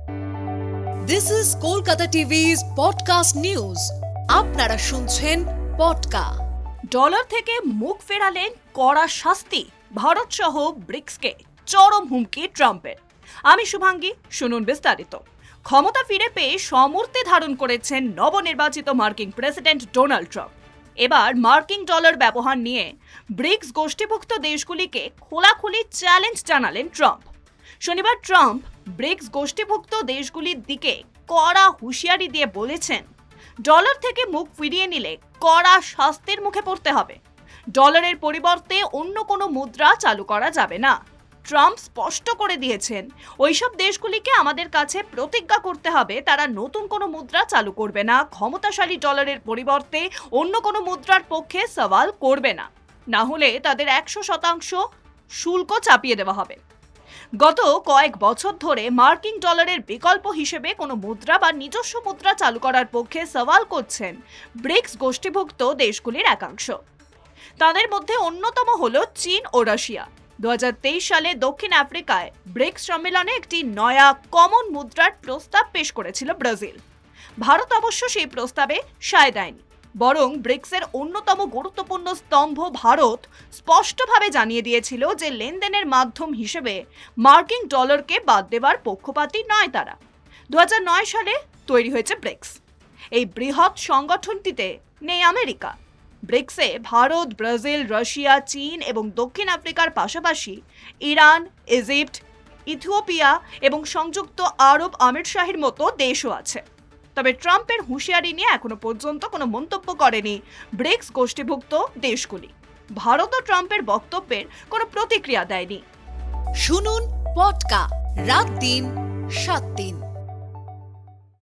This is Kolkata TV's podcast news. আপনারা শুনছেন পডকা। Dollar থেকে মুখ ফেরালেন কড়া শাস্তি, ভারত সহ ব্রিক্সকে চরম হুমকি ট্রাম্পের। আমি শুভাঙ্গী, শুনুন বিস্তারিত। ক্ষমতা ফিরে পেয়ে সমর্থে ধারণ করেছেন নবনির্বাচিত মার্কিন প্রেসিডেন্ট ডোনাল্ড ট্রাম্প। এবার মার্কিন ডলার ব্যবহার নিয়ে ব্রিক্স গোষ্ঠীভুক্ত দেশগুলিকে খোলাখুলি চ্যালেঞ্জ জানালেন ট্রাম্প। শনিবার ট্রাম্প ব্রিক্স গোষ্ঠীভুক্ত দেশগুলির দিকে কড়া হুঁশিয়ারি দিয়ে বলেছেন, ডলার থেকে মুখ ফিরিয়ে নিলে কড়া শাস্তির মুখে পড়তে হবে। ডলারের পরিবর্তে অন্য কোনো মুদ্রা চালু করা যাবে না। ট্রাম্প স্পষ্ট করে দিয়েছেন, ওইসব দেশগুলিকে আমাদের কাছে প্রতিজ্ঞা করতে হবে তারা নতুন কোনো মুদ্রা চালু করবে না, ক্ষমতাশালী ডলারের পরিবর্তে অন্য কোনো মুদ্রার পক্ষে সওয়াল করবে না, না হলে তাদের 100% শুল্ক চাপিয়ে দেওয়া হবে। গত কয়েক বছর ধরে মার্কিন ডলারের বিকল্প হিসেবে কোনো মুদ্রা বা নিজস্ব মুদ্রা চালু করার পক্ষে সওয়াল করছেন ব্রিক্স গোষ্ঠীভুক্ত দেশগুলির একাংশ। তাদের মধ্যে অন্যতম হলো চীন ও রাশিয়া। 2023 সালে দক্ষিণ আফ্রিকায় ব্রিক্স সম্মেলনে একটি নয়া কমন মুদ্রার প্রস্তাব পেশ করেছিল ব্রাজিল। ভারত অবশ্য সেই প্রস্তাবে সায় দেয়নি, বরং ব্রিক্সের অন্যতম গুরুত্বপূর্ণ স্তম্ভ ভারত স্পষ্টভাবে জানিয়ে দিয়েছিল যে লেনদেনের মাধ্যম হিসেবে মার্কিন ডলারকে বাদ দেওয়ার পক্ষপাতী নয় তারা। 2009 সালে তৈরি হয়েছে ব্রিক্স। এই বৃহৎ সংগঠনটিতে নেই আমেরিকা। ব্রিক্সে ভারত, ব্রাজিল, রাশিয়া, চীন এবং দক্ষিণ আফ্রিকার পাশাপাশি ইরান, ইজিপ্ট, ইথিওপিয়া এবং সংযুক্ত আরব আমিরশাহির মতো দেশও আছে। তবে ট্রাম্পের হুঁশিয়ারি নিয়ে এখনো পর্যন্ত কোনো মন্তব্য করেনি ব্রিক্স গোষ্ঠীভুক্ত দেশগুলি। ভারতও ট্রাম্পের বক্তব্যের কোনো প্রতিক্রিয়া দেয়নি। শুনুন পডকা, রাত দিন 7 দিন।